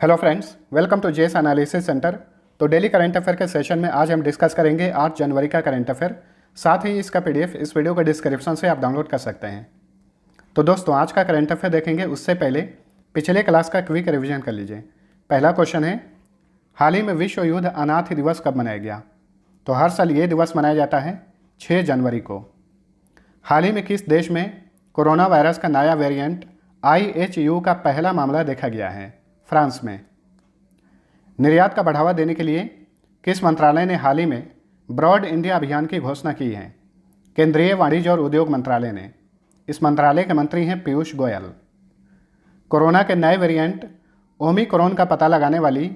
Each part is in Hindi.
Hello friends, welcome to JS analysis centre. तो डेली करंट अफेयर के सेशन में आज हम डिस्कस करेंगे 8 जनवरी का करंट अफेयर। साथ ही इसका पीडीएफ इस वीडियो के डिस्क्रिप्शन से आप डाउनलोड कर सकते हैं। तो दोस्तों, आज का करंट अफेयर देखेंगे उससे पहले पिछले क्लास का क्विक रिवीजन कर लीजिए। पहला क्वेश्चन है, हाल ही में विश्व युद्ध अनाथ दिवस कब मनाया गया? तो हर साल ये दिवस मनाया जाता है 6 जनवरी को। हाल ही में किस देश में कोरोना वायरस का नया वेरिएंट IHU का पहला मामला देखा गया है? फ्रांस में। निर्यात का बढ़ावा देने के लिए किस मंत्रालय ने हाल ही में ब्रॉड इंडिया अभियान की घोषणा की है? केंद्रीय वाणिज्य और उद्योग मंत्रालय ने। इस मंत्रालय के मंत्री हैं पीयूष गोयल। कोरोना के नए वेरिएंट ओमिक्रॉन का पता लगाने वाली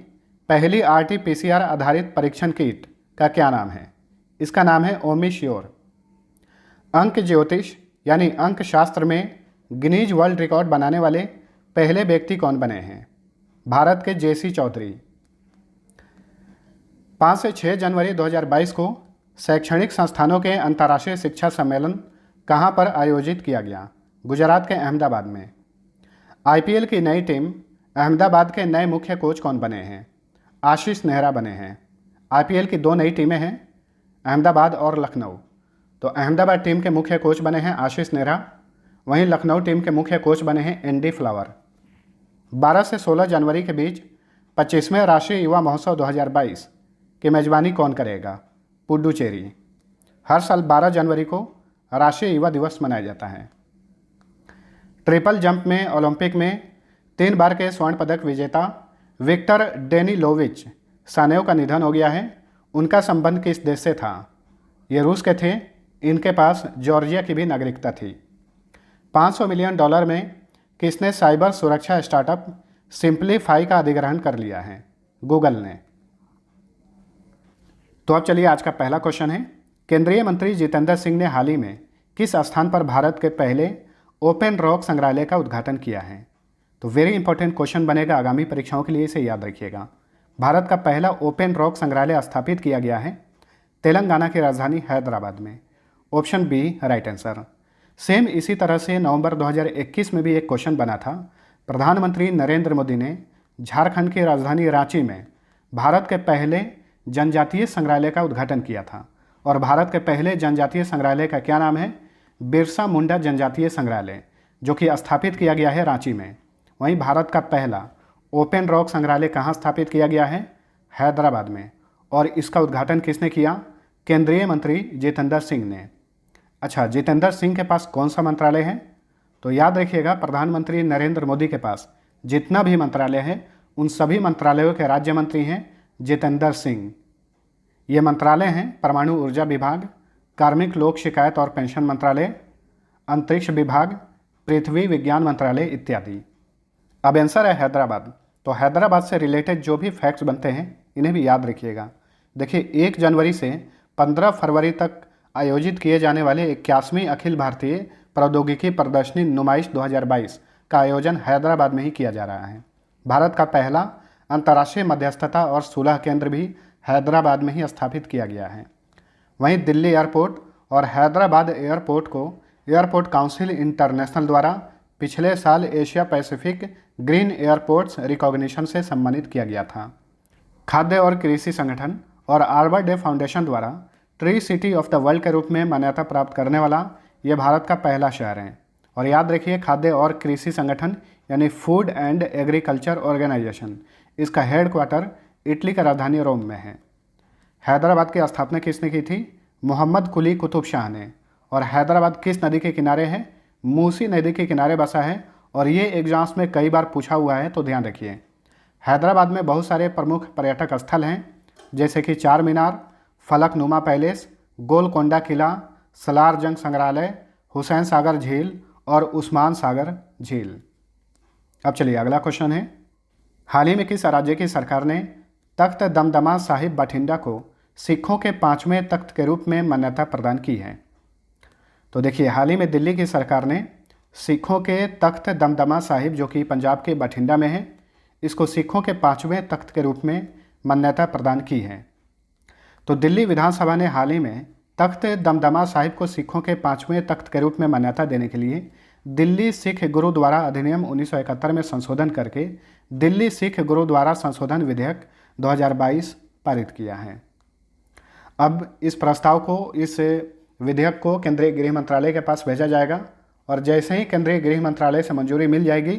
पहली RT-PCR आधारित परीक्षण किट का क्या नाम है? इसका नाम है ओमिश्योर। अंक ज्योतिष यानी अंक शास्त्र में गिनीज वर्ल्ड रिकॉर्ड बनाने वाले पहले व्यक्ति कौन बने हैं? भारत के JC चौधरी। 5 से 6 जनवरी 2022 को शैक्षणिक संस्थानों के अंतर्राष्ट्रीय शिक्षा सम्मेलन कहां पर आयोजित किया गया? गुजरात के अहमदाबाद में। IPL की नई टीम अहमदाबाद के नए मुख्य कोच कौन बने हैं? आशीष नेहरा बने हैं। IPL की 2 नई टीमें हैं, अहमदाबाद और लखनऊ। तो अहमदाबाद टीम के मुख्य कोच बने हैं आशीष नेहरा, वहीं लखनऊ टीम के मुख्य कोच बने हैं एनडी फ्लावर। 12 से 16 जनवरी के बीच 25वें राष्ट्रीय युवा महोत्सव 2022 की मेजबानी कौन करेगा? पुडुचेरी। हर साल 12 जनवरी को राष्ट्रीय युवा दिवस मनाया जाता है। ट्रिपल जंप में ओलंपिक में 3 बार के स्वर्ण पदक विजेता विक्टर डेनिलोविच सानेव का निधन हो गया है। उनका संबंध किस देश से था? ये रूस के थे। इनके पास जॉर्जिया की भी नागरिकता थी। $500 मिलियन में किसने साइबर सुरक्षा स्टार्टअप सिंप्लीफाई का अधिग्रहण कर लिया है? गूगल ने। तो अब चलिए, आज का पहला क्वेश्चन है, केंद्रीय मंत्री जितेंद्र सिंह ने हाल ही में किस स्थान पर भारत के पहले ओपन रॉक संग्रहालय का उद्घाटन किया है? तो वेरी इंपॉर्टेंट क्वेश्चन बनेगा आगामी परीक्षाओं के लिए, इसे याद रखिएगा। भारत का पहला ओपन रॉक संग्रहालय स्थापित किया गया है तेलंगाना की राजधानी हैदराबाद में। Option B right answer. Same इसी तरह से नवंबर 2021 में भी एक क्वेश्चन बना था। प्रधानमंत्री नरेंद्र मोदी ने झारखंड की राजधानी रांची में भारत के पहले जनजातीय संग्रहालय का उद्घाटन किया था। और भारत के पहले जनजातीय संग्रहालय का क्या नाम है? बिरसा मुंडा जनजातीय संग्रहालय, जो कि स्थापित किया गया है रांची में। वहीं भारत का पहला ओपन रॉक संग्रहालय कहाँ स्थापित किया गया है? हैदराबाद में। और इसका उद्घाटन किसने किया? केंद्रीय मंत्री जितेंद्र सिंह ने। अच्छा, जितेंद्र सिंह के पास कौन सा मंत्रालय है? तो याद रखिएगा, प्रधानमंत्री नरेंद्र मोदी के पास जितना भी मंत्रालय है उन सभी मंत्रालयों के राज्य मंत्री हैं जितेंद्र सिंह। ये मंत्रालय हैं परमाणु ऊर्जा विभाग, कार्मिक लोक शिकायत और पेंशन मंत्रालय, अंतरिक्ष विभाग, पृथ्वी विज्ञान मंत्रालय इत्यादि। अब आंसर है हैदराबाद। तो हैदराबाद से रिलेटेड जो भी फैक्ट्स बनते हैं इन्हें भी याद रखिएगा। देखिए, 1 जनवरी से 15 फरवरी तक आयोजित किए जाने वाले 81वीं अखिल भारतीय प्रौद्योगिकी प्रदर्शनी नुमाइश 2022 का आयोजन हैदराबाद में ही किया जा रहा है। भारत का पहला अंतर्राष्ट्रीय मध्यस्थता और सुलह केंद्र भी हैदराबाद में ही स्थापित किया गया है। वहीं दिल्ली एयरपोर्ट और हैदराबाद एयरपोर्ट को एयरपोर्ट काउंसिल इंटरनेशनल द्वारा पिछले साल Asia Pacific green airports recognition से सम्मानित किया गया था। खाद्य और कृषि संगठन और आर्बर डे फाउंडेशन द्वारा tree city of the world के रूप में मान्यता प्राप्त करने वाला यह भारत का पहला शहर है। और याद रखिए, खाद्य और कृषि संगठन यानी फूड एंड एग्रीकल्चर ऑर्गेनाइजेशन, इसका हेडक्वार्टर इटली का राजधानी रोम में है। हैदराबाद की स्थापना किसने की थी? मोहम्मद कुली कुतुब शाह ने। और हैदराबाद किस नदी के किनारे है? मूसी नदी के किनारे बसा है। और ये एग्जाम्स में कई बार पूछा हुआ है, तो ध्यान रखिए। हैदराबाद में बहुत सारे प्रमुख पर्यटक स्थल हैं, जैसे कि चार मीनार, फलकनुमा पैलेस, गोलकोंडा किला, सलार जंग संग्रहालय, हुसैन सागर झील और उस्मान सागर झील। अब चलिए, अगला क्वेश्चन है, हाल ही में किस राज्य की सरकार ने तख्त दमदमा साहिब बठिंडा को सिखों के 5वें तख्त के रूप में मान्यता प्रदान की है? तो देखिए, हाल ही में दिल्ली की सरकार ने सिखों के तख्त दमदमा साहिब, जो कि पंजाब के बठिंडा में है, इसको सिखों के 5वें तख्त के रूप में मान्यता प्रदान की है। तो दिल्ली विधानसभा ने हाल ही में तख्त दमदमा साहिब को सिखों के 5वें तख्त के रूप में मान्यता देने के लिए दिल्ली सिख गुरुद्वारा अधिनियम 1971 में संशोधन करके दिल्ली सिख गुरुद्वारा संशोधन विधेयक 2022 पारित किया है। अब इस प्रस्ताव को, इस विधेयक को केंद्रीय गृह मंत्रालय के पास भेजा जाएगा और जैसे ही केंद्रीय गृह मंत्रालय से मंजूरी मिल जाएगी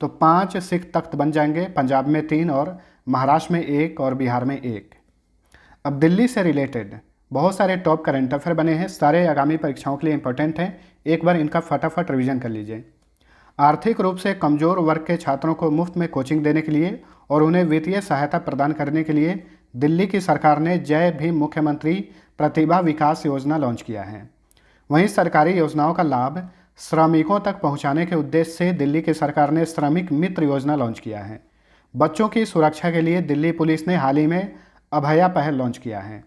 तो 5 सिख तख्त बन जाएंगे, पंजाब में 3 और महाराष्ट्र में 1 और बिहार में 1। अब दिल्ली से रिलेटेड बहुत सारे टॉप करंट अफेयर बने हैं, सारे आगामी परीक्षाओं के लिए इंपॉर्टेंट हैं, एक बार इनका फटाफट रिवीजन कर लीजिए। आर्थिक रूप से कमज़ोर वर्ग के छात्रों को मुफ्त में कोचिंग देने के लिए और उन्हें वित्तीय सहायता प्रदान करने के लिए दिल्ली की सरकार ने जय भीम मुख्यमंत्री प्रतिभा विकास योजना लॉन्च किया है। वहीं सरकारी योजनाओं का लाभ श्रमिकों तक पहुंचाने के उद्देश्य से दिल्ली की सरकार ने श्रमिक मित्र योजना लॉन्च किया है। बच्चों की सुरक्षा के लिए दिल्ली पुलिस ने हाल ही में अभया पहल लॉन्च किया है।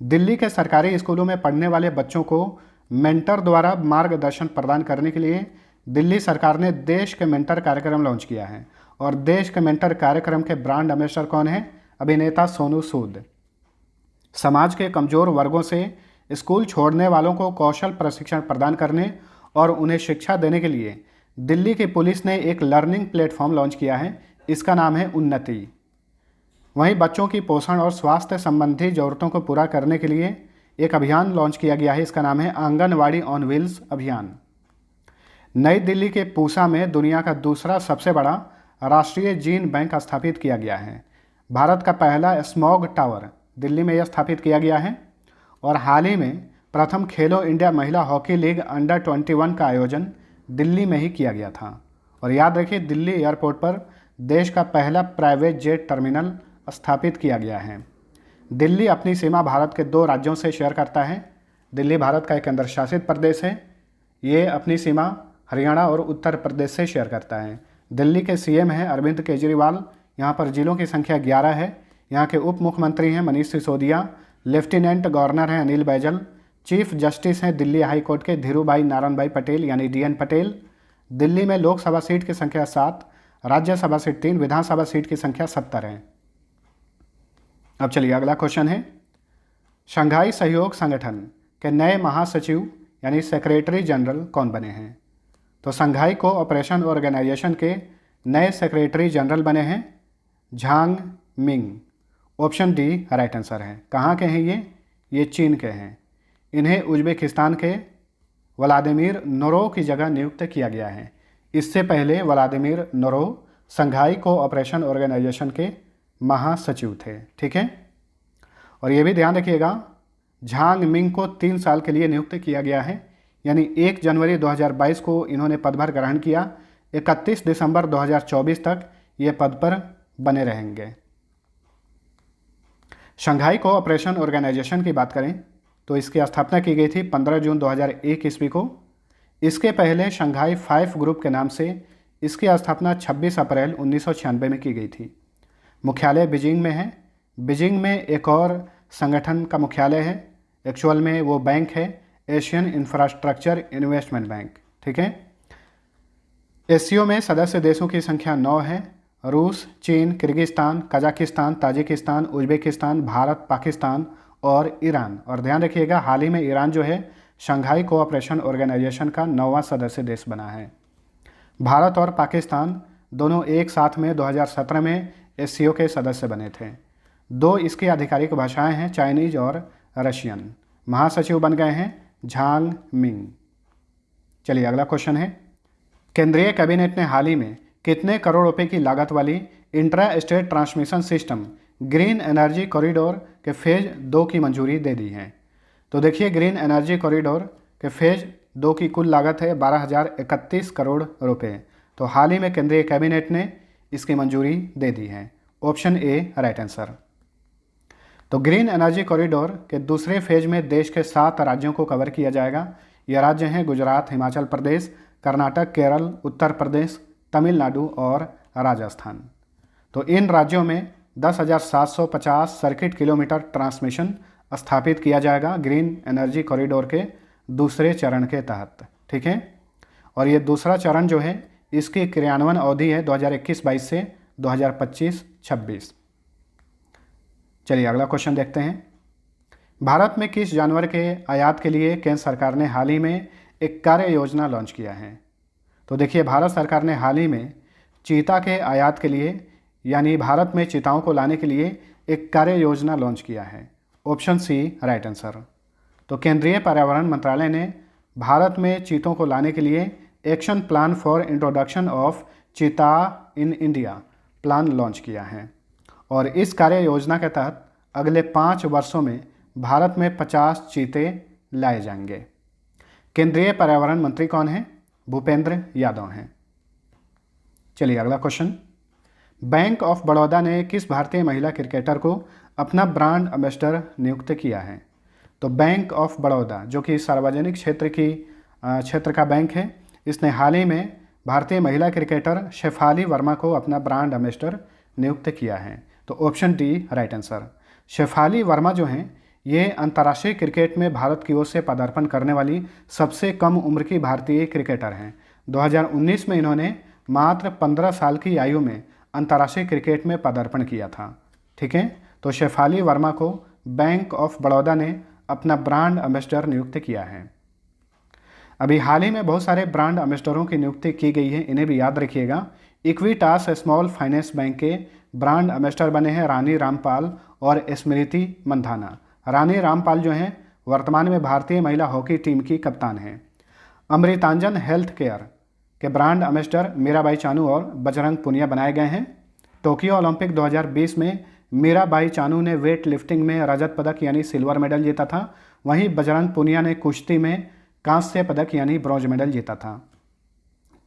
दिल्ली के सरकारी स्कूलों में पढ़ने वाले बच्चों को मेंटर द्वारा मार्गदर्शन प्रदान करने के लिए दिल्ली सरकार ने देश के मेंटर कार्यक्रम लॉन्च किया है। और देश के मेंटर कार्यक्रम के ब्रांड एम्बेसडर कौन है? अभिनेता सोनू सूद। समाज के कमज़ोर वर्गों से स्कूल छोड़ने वालों को कौशल प्रशिक्षण प्रदान करने और उन्हें शिक्षा देने के लिए दिल्ली की पुलिस ने एक लर्निंग प्लेटफॉर्म लॉन्च किया है, इसका नाम है उन्नति। वहीं बच्चों की पोषण और स्वास्थ्य संबंधी ज़रूरतों को पूरा करने के लिए एक अभियान लॉन्च किया गया है, इसका नाम है आंगनवाड़ी ऑन व्हील्स अभियान। नई दिल्ली के पूसा में दुनिया का दूसरा सबसे बड़ा राष्ट्रीय जीन बैंक स्थापित किया गया है। भारत का पहला स्मॉग टावर दिल्ली में यह स्थापित किया गया है। और हाल ही में प्रथम खेलो इंडिया महिला हॉकी लीग अंडर 21 का आयोजन दिल्ली में ही किया गया था। और याद रखिए, दिल्ली एयरपोर्ट पर देश का पहला प्राइवेट जेट टर्मिनल स्थापित किया गया है। दिल्ली अपनी सीमा भारत के 2 राज्यों से शेयर करता है। दिल्ली भारत का एक केंद्र शासित प्रदेश है, ये अपनी सीमा हरियाणा और उत्तर प्रदेश से शेयर करता है। दिल्ली के सीएम हैं अरविंद केजरीवाल, यहाँ पर जिलों की संख्या 11 है। यहाँ के उप मुख्यमंत्री हैं मनीष सिसोदिया, लेफ्टिनेंट गवर्नर हैं अनिल बैजल, चीफ जस्टिस हैं दिल्ली हाई कोर्ट के धीरूभाई नारायण पटेल यानी DN पटेल। दिल्ली में लोकसभा सीट की संख्या 7, राज्यसभा सीट 3, विधानसभा सीट की संख्या 70 है। अब चलिए अगला क्वेश्चन है, शंघाई सहयोग संगठन के नए महासचिव यानी सेक्रेटरी जनरल कौन बने हैं? तो शंघाई कोऑपरेशन ऑर्गेनाइजेशन के नए सेक्रेटरी जनरल बने हैं Jhang Ming. Option D right answer है। कहाँ के हैं ये चीन के हैं। इन्हें उज्बेकिस्तान के व्लादिमीर नोरोव की जगह नियुक्त किया गया है। इससे पहले Vladimir Norov Shanghai Cooperation Organisation के महासचिव थे। ठीक है, और ये भी ध्यान रखिएगा, झांग मिंग को 3 साल के लिए नियुक्त किया गया है, यानी 1 जनवरी 2022 को इन्होंने पदभार ग्रहण किया, 31 दिसंबर 2024 तक ये पद पर बने रहेंगे। शंघाई कोऑपरेशन ऑर्गेनाइजेशन की बात करें तो इसकी स्थापना की गई थी 15 जून 2001 ईस्वी को। इसके पहले शंघाई 5 ग्रुप के नाम से इसकी स्थापना 26 अप्रैल 1996 में की गई थी। मुख्यालय बीजिंग में है। बीजिंग में एक और संगठन का मुख्यालय है, एक्चुअल में वो बैंक है एशियन इंफ्रास्ट्रक्चर इन्वेस्टमेंट बैंक। ठीक है, एससीओ में सदस्य देशों की संख्या 9 है, रूस, चीन, Kyrgyzstan, Kazakhstan, Tajikistan, Uzbekistan, Bharat, Pakistan और ईरान। और ध्यान रखिएगा, हाल ही में ईरान जो है शंघाई कोऑपरेशन ऑर्गेनाइजेशन का 9वां सदस्य देश बना है। भारत और पाकिस्तान दोनों एक साथ में 2017 में एससीओ के सदस्य बने थे। 2 इसकी आधिकारिक भाषाएं हैं, चाइनीज और रशियन। महासचिव बन गए हैं झांग मिंग। चलिए अगला क्वेश्चन है, केंद्रीय कैबिनेट ने हाल ही में कितने करोड़ रुपए की लागत वाली intra state transmission system green energy corridor के फेज 2 की मंजूरी दे दी है? तो देखिए, ग्रीन एनर्जी कॉरिडोर के फेज 2 की कुल लागत है 12,031 करोड़ रुपए। तो हाल ही में केंद्रीय कैबिनेट ने इसकी मंजूरी दे दी है। Option A right answer. तो ग्रीन एनर्जी कॉरिडोर के दूसरे फेज में देश के 7 राज्यों को कवर किया जाएगा। ये राज्य हैं गुजरात, हिमाचल प्रदेश, कर्नाटक, केरल, उत्तर प्रदेश, तमिलनाडु और राजस्थान। तो इन राज्यों में 10,750 सर्किट किलोमीटर ट्रांसमिशन स्थापित किया जाएगा ग्रीन एनर्जी कॉरिडोर के दूसरे चरण के तहत। ठीक है, और ये दूसरा चरण जो है इसकी क्रियान्वयन अवधि है 2021-22 से 2025-26। चलिए अगला क्वेश्चन देखते हैं, भारत में किस जानवर के आयात के लिए केंद्र सरकार ने हाल ही में एक कार्य योजना लॉन्च किया है? तो देखिए, भारत सरकार ने हाल ही में चीता के आयात के लिए यानी भारत में चीताओं को लाने के लिए एक कार्य योजना लॉन्च किया है। Option C right answer. तो केंद्रीय पर्यावरण मंत्रालय ने भारत में चीतों को लाने के लिए action plan for introduction of चीता इन इंडिया प्लान लॉन्च किया है और इस कार्य योजना के तहत अगले 5 वर्षों में भारत में 50 चीते लाए जाएंगे। केंद्रीय पर्यावरण मंत्री कौन हैं? भूपेंद्र यादव हैं। चलिए अगला क्वेश्चन। बैंक ऑफ बड़ौदा ने किस भारतीय महिला क्रिकेटर को अपना ब्रांड एम्बेसडर नियुक्त किया है? तो बैंक ऑफ बड़ौदा जो कि सार्वजनिक क्षेत्र का बैंक है, इसने हाल ही में भारतीय महिला क्रिकेटर शेफाली वर्मा को अपना ब्रांड एम्बेसडर नियुक्त किया है। तो option D right answer. Shefali Verma जो हैं ये अंतर्राष्ट्रीय क्रिकेट में भारत की ओर से पदार्पण करने वाली सबसे कम उम्र की भारतीय क्रिकेटर हैं। 2019 में इन्होंने मात्र 15 साल की आयु में अंतर्राष्ट्रीय क्रिकेट में पदार्पण किया था। ठीक है, तो शेफाली वर्मा को बैंक ऑफ बड़ौदा ने अपना ब्रांड एम्बेसडर नियुक्त किया है। अभी हाल ही में बहुत सारे ब्रांड एम्बेसडरों की नियुक्ति की गई है, इन्हें भी याद रखिएगा। इक्विटास स्मॉल फाइनेंस बैंक के ब्रांड एम्बेसडर बने हैं रानी रामपाल और स्मृति मंधाना। रानी रामपाल जो हैं वर्तमान में भारतीय महिला हॉकी टीम की कप्तान हैं। अमृतांजन हेल्थ केयर के ब्रांड एम्बेसडर मीराबाई चानू और बजरंग पुनिया बनाए गए हैं। टोक्यो ओलंपिक 2020 में मीराबाई चानू ने वेट लिफ्टिंग में रजत पदक यानी सिल्वर मेडल जीता था, वहीं बजरंग पुनिया ने कुश्ती में कांस्य पदक यानी ब्रॉन्ज मेडल जीता था।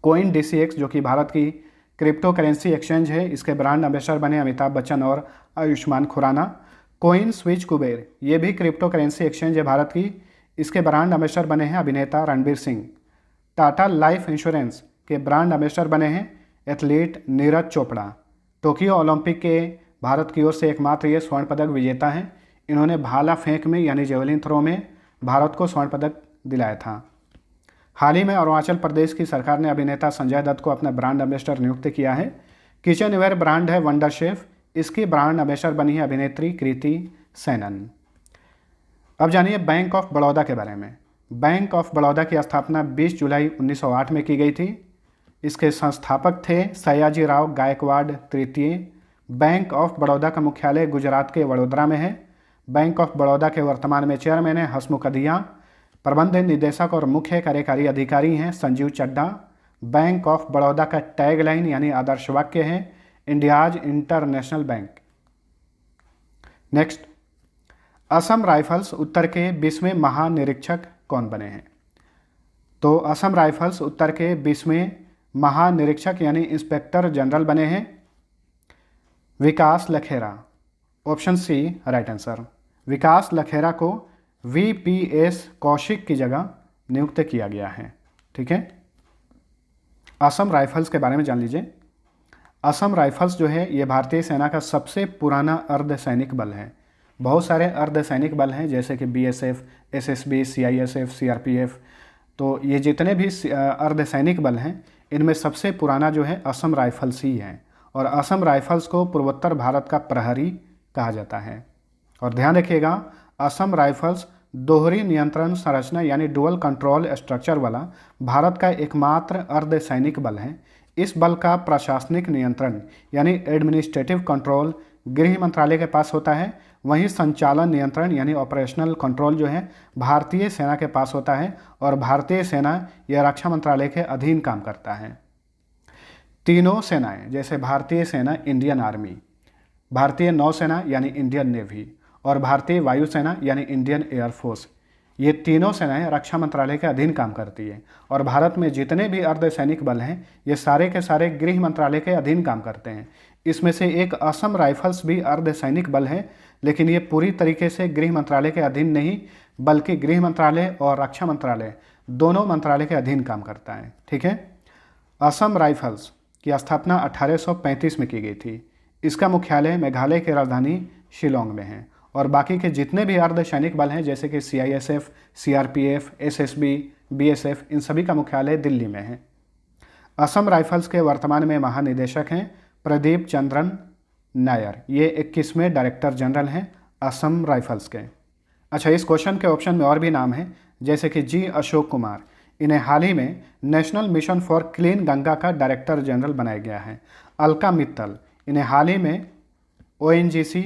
कोइन DCX जो कि भारत की क्रिप्टो करेंसी एक्सचेंज है, इसके ब्रांड एम्बेसडर बने अमिताभ बच्चन और आयुष्मान खुराना। कोइन स्विच कुबेर ये भी क्रिप्टो करेंसी एक्सचेंज है भारत की, इसके ब्रांड एम्बेसडर बने हैं अभिनेता रणबीर सिंह। टाटा लाइफ इंश्योरेंस के ब्रांड एम्बेसडर बने हैं athlete Neeraj Chopra. Tokyo Olympic के भारत की ओर से एकमात्र ये स्वर्ण पदक विजेता हैं। इन्होंने भाला फेंक में यानी जेवलिन थ्रो में भारत को स्वर्ण पदक दिलाया था। हाल ही में अरुणाचल प्रदेश की सरकार ने अभिनेता संजय दत्त को अपना ब्रांड एम्बेसडर नियुक्त किया है। किचनवेयर ब्रांड है वंडर शेफ, इसकी ब्रांड एम्बेसडर बनी है अभिनेत्री कृति सेनन। अब जानिए बैंक ऑफ बड़ौदा के बारे में। बैंक ऑफ बड़ौदा की स्थापना 20 जुलाई 1908 में की गई थी। इसके संस्थापक थे सयाजी राव गायकवाड़ तृतीय। बैंक ऑफ बड़ौदा का मुख्यालय गुजरात के वडोदरा में है। बैंक ऑफ बड़ौदा के वर्तमान में चेयरमैन है हसमुख अधिया। प्रबंध निदेशक और मुख्य कार्यकारी अधिकारी हैं संजीव चड्ढा। बैंक ऑफ बड़ौदा का टैगलाइन यानी आदर्श वाक्य है India's international bank. Next, Assam rifles उत्तर के 20वें महानिरीक्षक कौन बने हैं? तो असम राइफल्स उत्तर के 20वें महानिरीक्षक यानी इंस्पेक्टर जनरल बने हैं Vikas Lakhera. Option C right answer. Vikas Lakhera को VPS कौशिक की जगह नियुक्त किया गया है। ठीक है, असम राइफल्स के बारे में जान लीजिए। असम राइफल्स जो है ये भारतीय सेना का सबसे पुराना अर्धसैनिक बल है। बहुत सारे अर्धसैनिक बल हैं जैसे कि BSF, SSB, CISF, CRPF। तो ये जितने भी अर्धसैनिक बल हैं इनमें सबसे पुराना जो है असम राइफल्स ही है और असम राइफल्स को पूर्वोत्तर भारत का प्रहरी कहा जाता है। और ध्यान रखिएगा, असम राइफल्स दोहरी नियंत्रण संरचना यानी डुअल कंट्रोल स्ट्रक्चर वाला भारत का एकमात्र अर्धसैनिक बल है। इस बल का प्रशासनिक नियंत्रण यानी एडमिनिस्ट्रेटिव कंट्रोल गृह मंत्रालय के पास होता है, वहीं संचालन नियंत्रण यानी ऑपरेशनल कंट्रोल जो है भारतीय सेना के पास होता है और भारतीय सेना यह रक्षा मंत्रालय के अधीन काम करता है। तीनों सेनाएं जैसे भारतीय सेना इंडियन आर्मी, भारतीय नौसेना यानी इंडियन नेवी और भारतीय वायुसेना यानी इंडियन एयरफोर्स, ये तीनों सेनाएं रक्षा मंत्रालय के अधीन काम करती है और भारत में जितने भी अर्धसैनिक बल हैं ये सारे के सारे गृह मंत्रालय के अधीन काम करते हैं। इसमें से एक असम राइफल्स भी अर्धसैनिक बल है, लेकिन ये पूरी तरीके से गृह मंत्रालय के अधीन नहीं बल्कि गृह मंत्रालय और रक्षा मंत्रालय दोनों मंत्रालय के अधीन काम करता है। ठीक है, असम राइफल्स की स्थापना 1835 में की गई थी। इसका मुख्यालय मेघालय की राजधानी शिलोंग में है और बाकी के जितने भी अर्धसैनिक बल हैं जैसे कि CISF, CRPF, SSB, BSF, इन सभी का मुख्यालय दिल्ली में है। असम राइफल्स के वर्तमान में महानिदेशक हैं प्रदीप चंद्रन नायर। ये 21वें डायरेक्टर जनरल हैं असम राइफल्स के। अच्छा, इस क्वेश्चन के ऑप्शन में और भी नाम हैं जैसे कि G अशोक कुमार, इन्हें हाल ही में national mission for clean Ganga का डायरेक्टर जनरल बनाया गया है। अलका मित्तल, इन्हें हाल ही में ओएनजीसी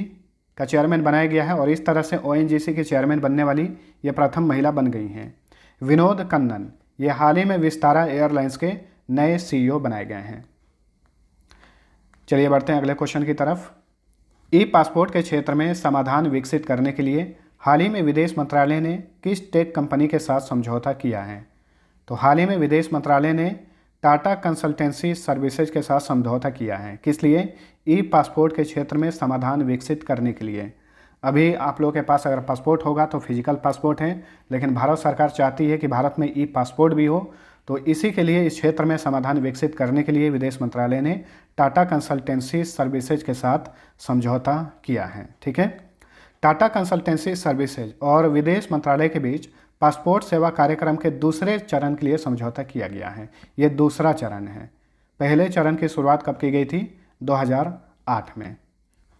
का चेयरमैन बनाया गया है और इस तरह से ओएनजीसी के चेयरमैन बनने वाली ये प्रथम महिला बन गई हैं। विनोद कन्नन, ये हाल ही में विस्तारा एयरलाइंस के नए सीईओ बनाए गए हैं। चलिए बढ़ते हैं अगले क्वेश्चन की तरफ। ई पासपोर्ट के क्षेत्र में समाधान विकसित करने के लिए हाल ही में विदेश मंत्रालय ने किस टेक कंपनी के साथ समझौता किया है? तो हाल ही में विदेश मंत्रालय ने टाटा कंसल्टेंसी सर्विसेज के साथ समझौता किया है। किस लिए? ई पासपोर्ट के क्षेत्र में समाधान विकसित करने के लिए। अभी आप लोगों के पास अगर पासपोर्ट होगा तो फिजिकल पासपोर्ट है, लेकिन भारत सरकार चाहती है कि भारत में ई पासपोर्ट भी हो, तो इसी के लिए इस क्षेत्र में समाधान विकसित करने के लिए विदेश मंत्रालय ने टाटा कंसल्टेंसी सर्विसेज के साथ समझौता किया है। ठीक है, टाटा कंसल्टेंसी सर्विसेज और विदेश मंत्रालय के बीच पासपोर्ट सेवा कार्यक्रम के दूसरे चरण के लिए समझौता किया गया है। ये दूसरा चरण है। पहले चरण की शुरुआत कब की गई थी? 2008 में।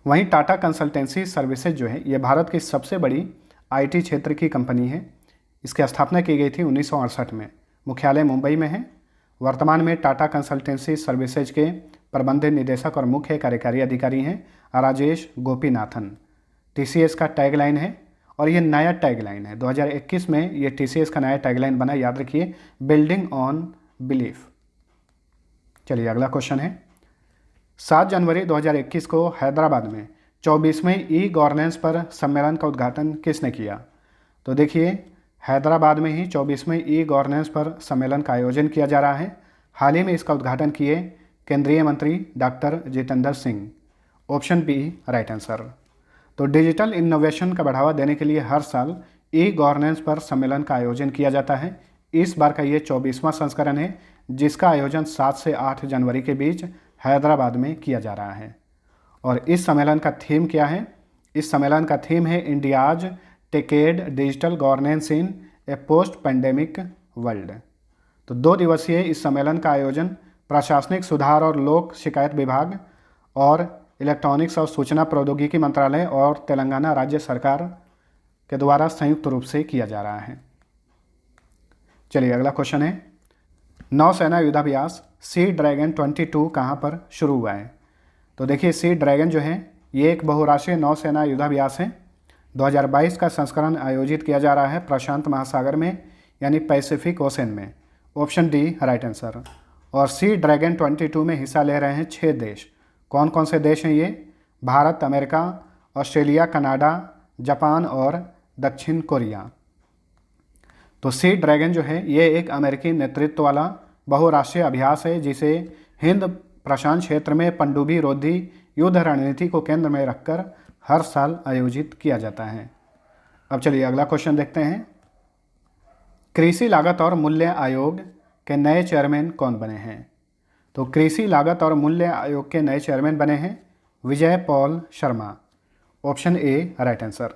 वहीं टाटा कंसल्टेंसी सर्विसेज जो है ये भारत की सबसे बड़ी आईटी क्षेत्र की कंपनी है। इसकी स्थापना की गई थी 1968 में। मुख्यालय मुंबई में है। वर्तमान में टाटा कंसल्टेंसी सर्विसेज के प्रबंध निदेशक और मुख्य कार्यकारी अधिकारी हैं राजेश गोपीनाथन। टीसीएस का टैगलाइन है और ये नया टैगलाइन है। 2021 में ये टीसीएस का नया टैगलाइन बना, याद रखिए, बिल्डिंग ऑन बिलीफ। चलिए अगला क्वेश्चन है। 7 जनवरी 2021 को हैदराबाद में 24वें ई गवर्नेंस पर सम्मेलन का उद्घाटन किसने किया? तो देखिए, हैदराबाद में ही 24वें ई गवर्नेंस पर सम्मेलन का आयोजन किया जा रहा है। हाल ही में इसका उद्घाटन किए केंद्रीय मंत्री doctor Jitendra Singh. Option B right answer. तो डिजिटल इनोवेशन का बढ़ावा देने के लिए हर साल ई गवर्नेंस पर सम्मेलन का आयोजन किया जाता है। इस बार का ये 24वां संस्करण है, जिसका आयोजन 7 से 8 जनवरी के बीच हैदराबाद में किया जा रहा है। और इस सम्मेलन का थीम क्या है? इस सम्मेलन का थीम है इंडियाज टेकेड डिजिटल गवर्नेंस इन ए पोस्ट पैंडेमिक वर्ल्ड। तो 2 दिवसीय इस सम्मेलन का आयोजन प्रशासनिक सुधार और लोक शिकायत विभाग और इलेक्ट्रॉनिक्स और सूचना प्रौद्योगिकी मंत्रालय और तेलंगाना राज्य सरकार के द्वारा संयुक्त रूप से किया जा रहा है। चलिए अगला क्वेश्चन है। नौसेना युद्धाभ्यास सी ड्रैगन 22 कहाँ पर शुरू हुआ है? तो देखिए, सी ड्रैगन जो है ये एक बहुराष्ट्रीय नौसेना युद्धाभ्यास है। 2022 का संस्करण आयोजित किया जा रहा है प्रशांत महासागर में, यानी पैसिफिक ओशन में। Option D right answer. और सी ड्रैगन 22 में हिस्सा ले रहे हैं 6 देश। कौन कौन से देश हैं ये? Bharat, America, Australia, Canada, Japan और दक्षिण कोरिया। तो सी ड्रैगन जो है ये एक अमेरिकी नेतृत्व वाला बहुराष्ट्रीय अभ्यास है, जिसे हिंद प्रशांत क्षेत्र में पनडुब्बी रोधी युद्ध रणनीति को केंद्र में रखकर हर साल आयोजित किया जाता है। अब चलिए अगला क्वेश्चन देखते हैं। कृषि लागत और मूल्य आयोग के नए चेयरमैन कौन बने हैं? तो कृषि लागत और मूल्य आयोग के नए चेयरमैन बने हैं Vijay Paul Sharma. Option A right answer.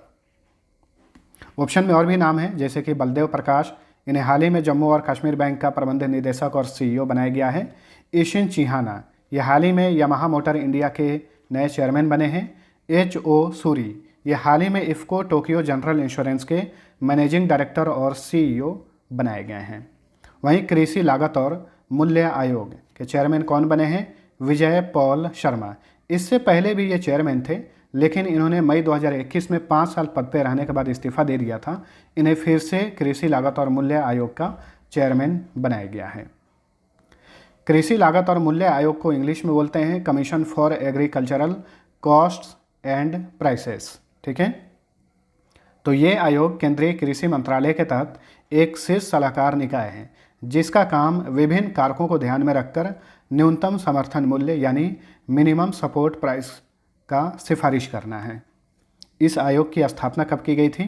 Option में और भी नाम हैं, जैसे कि बलदेव प्रकाश, इन्हें हाल ही में जम्मू और कश्मीर बैंक का प्रबंध निदेशक और सीईओ बनाया गया है। ईशिन चिहाना, ये हाल ही में यामाहा मोटर इंडिया के नए चेयरमैन बने हैं। एच.ओ. सूरी, ये हाल ही में इफ्को टोक्यो जनरल इंश्योरेंस के मैनेजिंग डायरेक्टर और सीईओ बनाए गए हैं। वहीं कृषि लागत और मूल्य आयोग के चेयरमैन कौन बने हैं? विजय पॉल शर्मा। इससे पहले भी ये चेयरमैन थे, लेकिन इन्होंने मई 2021 में 5 साल पद पर रहने के बाद इस्तीफा दे दिया था। इन्हें फिर से कृषि लागत और मूल्य आयोग का चेयरमैन बनाया गया है। कृषि लागत और मूल्य आयोग को इंग्लिश में बोलते हैं commission for agricultural costs and prices. ठीक है, तो ये आयोग केंद्रीय कृषि मंत्रालय के तहत एक शीर्ष सलाहकार निकाय है, जिसका काम विभिन्न कारकों को ध्यान में रखकर न्यूनतम समर्थन मूल्य यानी मिनिमम सपोर्ट प्राइस का सिफारिश करना है। इस आयोग की स्थापना कब की गई थी?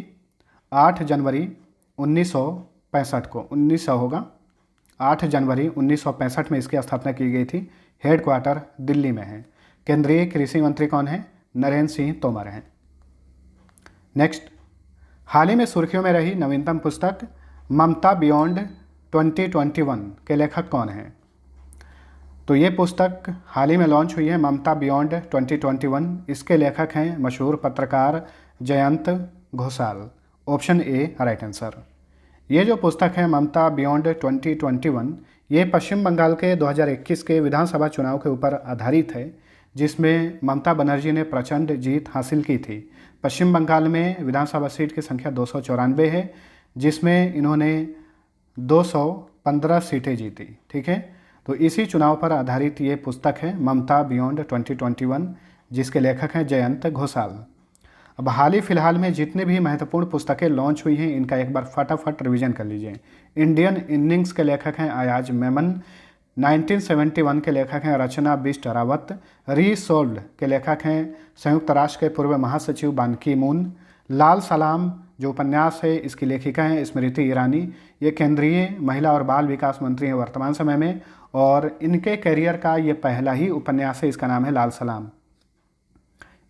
8 जनवरी 1965 को, 1900 होगा, 8 जनवरी 1965 में इसकी स्थापना की गई थी। हेडक्वार्टर दिल्ली में है। केंद्रीय कृषि मंत्री कौन है? नरेंद्र सिंह तोमर हैं। नेक्स्ट, हाल ही में सुर्खियों में रही नवीनतम पुस्तक ममता बियॉन्ड 2021 के लेखक कौन हैं? तो ये पुस्तक हाल ही में लॉन्च हुई है, ममता बियॉन्ड 2021। इसके लेखक हैं मशहूर पत्रकार Jayant Ghoshal. Option A right answer. ये जो पुस्तक है ममता बियॉन्ड 2021, ये पश्चिम बंगाल के 2021 के विधानसभा चुनाव के ऊपर आधारित है, जिसमें ममता बनर्जी ने प्रचंड जीत हासिल की थी। पश्चिम बंगाल में विधानसभा सीट की संख्या 294 है, जिसमें इन्होंने 215 सीटें जीती। ठीक है, तो इसी चुनाव पर आधारित ये पुस्तक है ममता बियॉन्ड 2021, जिसके लेखक हैं जयंत घोषाल। अब हाल ही फिलहाल में जितने भी महत्वपूर्ण पुस्तकें लॉन्च हुई हैं, इनका एक बार फटाफट रिवीजन कर लीजिए। इंडियन इनिंग्स के लेखक हैं अयाज मेमन, 1971 के लेखक हैं रचना बिष्ट रावत, रीसोल्ड के लेखक हैं संयुक्त राष्ट्र के पूर्व महासचिव बान की मून, लाल सलाम जो उपन्यास है इसकी लेखिका हैं स्मृति ईरानी, ये केंद्रीय महिला और बाल विकास मंत्री हैं वर्तमान समय में, और इनके करियर का ये पहला ही उपन्यास है, इसका नाम है लाल सलाम।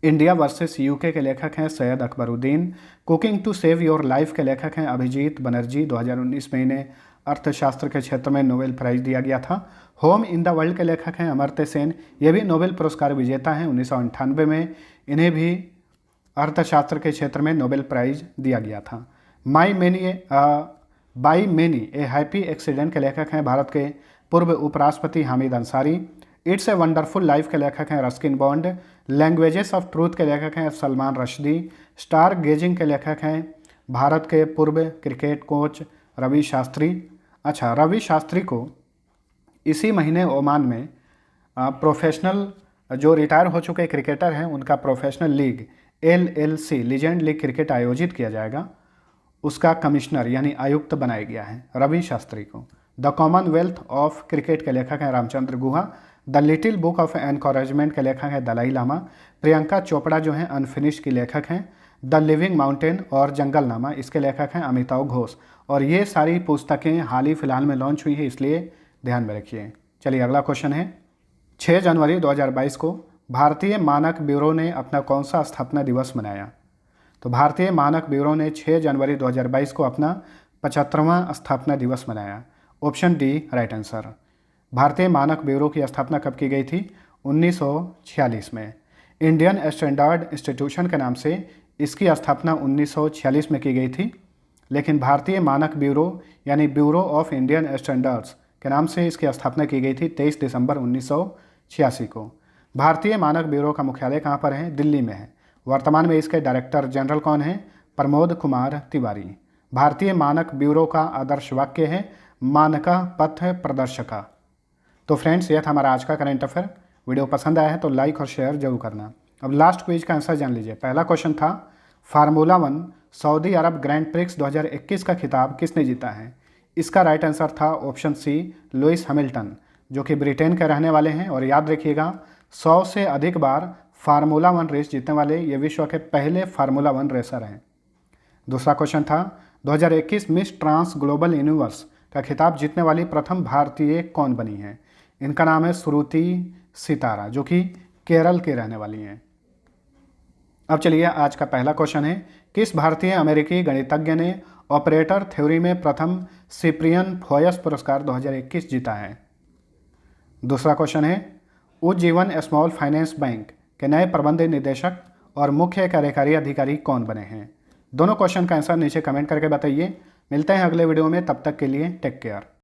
इंडिया वर्सेस यूके के लेखक हैं Syed Akbaruddin, cooking to save your life के लेखक हैं अभिजीत बनर्जी, 2019 में इन्हें अर्थशास्त्र के क्षेत्र में नोबेल प्राइज़ दिया गया था। होम इन द वर्ल्ड के लेखक हैं अमर्त्य सेन, ये भी नोबेल पुरस्कार विजेता हैं, 1998 में इन्हें भी अर्थशास्त्र के क्षेत्र में नोबेल प्राइज़ दिया गया था। By many A happy accident के लेखक हैं भारत के पूर्व उपराष्ट्रपति Hamid Ansari, it's a wonderful life के लेखक हैं Ruskin bond, languages of truth के लेखक हैं सलमान रश्दी, स्टार गेजिंग के लेखक हैं भारत के पूर्व क्रिकेट कोच रवि शास्त्री। अच्छा, रवि शास्त्री को इसी महीने ओमान में प्रोफेशनल जो रिटायर हो चुके क्रिकेटर हैं उनका professional league LLC legend league cricket आयोजित किया जाएगा, उसका कमिश्नर यानी आयुक्त बनाया गया है रवि शास्त्री को। द कॉमनवेल्थ ऑफ क्रिकेट के लेखक हैं Ramachandra Guha, the little book of encouragement के लेखक हैं दलाई लामा, प्रियंका चोपड़ा जो हैं अनफिनिश्ड की लेखक हैं, द लिविंग माउंटेन और जंगलनामा इसके लेखक हैं अमिताभ घोष। और ये सारी पुस्तकें हाल ही फिलहाल में लॉन्च हुई है, इसलिए ध्यान में रखिए। चलिए अगला क्वेश्चन है, 6 जनवरी 2022 को भारतीय मानक ब्यूरो ने अपना कौन सा स्थापना दिवस मनाया? तो भारतीय मानक ब्यूरो ने 6 जनवरी 2022 को अपना 75वां स्थापना दिवस मनाया। Option D right answer. भारतीय मानक ब्यूरो की स्थापना कब की गई थी? 1946 में। इंडियन स्टैंडर्ड इंस्टीट्यूशन के नाम से इसकी स्थापना 1946 में की गई थी, लेकिन भारतीय मानक ब्यूरो यानी ब्यूरो ऑफ इंडियन स्टैंडर्ड्स के नाम से इसकी स्थापना की गई थी 23 दिसंबर 1986 को। भारतीय मानक ब्यूरो का मुख्यालय कहाँ पर है? दिल्ली में है। वर्तमान में इसके डायरेक्टर जनरल कौन है? प्रमोद कुमार तिवारी। भारतीय मानक ब्यूरो का आदर्श वाक्य है मानका पथ प्रदर्शका। तो फ्रेंड्स, यह था हमारा आज का करंट अफेयर। वीडियो पसंद आया है तो लाइक और शेयर जरूर करना। अब लास्ट क्विज का आंसर जान लीजिए। पहला क्वेश्चन था फार्मूला 1 सऊदी अरब ग्रैंड प्रिक्स 2021 का खिताब किसने जीता है? इसका राइट आंसर था ऑप्शन सी लुइस हैमिल्टन, जो कि ब्रिटेन के रहने वाले हैं। और याद रखिएगा 100 से अधिक बार फार्मूला 1 रेस जीतने वाले ये विश्व के पहले फार्मूला 1 रेसर हैं। दूसरा क्वेश्चन था 2021 मिस ट्रांस ग्लोबल यूनिवर्स का खिताब जीतने वाली प्रथम भारतीय कौन बनी है? इनका नाम है श्रुति सितारा, जो कि केरल के रहने वाली हैं। अब चलिए आज का पहला क्वेश्चन है, किस भारतीय अमेरिकी गणितज्ञ ने ऑपरेटर थ्योरी में प्रथम सिप्रियन फोयस पुरस्कार 2021 जीता है? दूसरा क्वेश्चन है, उज्जीवन स्मॉल फाइनेंस बैंक के नए प्रबंध निदेशक और मुख्य कार्यकारी अधिकारी कौन बने हैं? दोनों क्वेश्चन का आंसर नीचे कमेंट करके बताइए। मिलते हैं अगले वीडियो में, तब तक के लिए टेक केयर।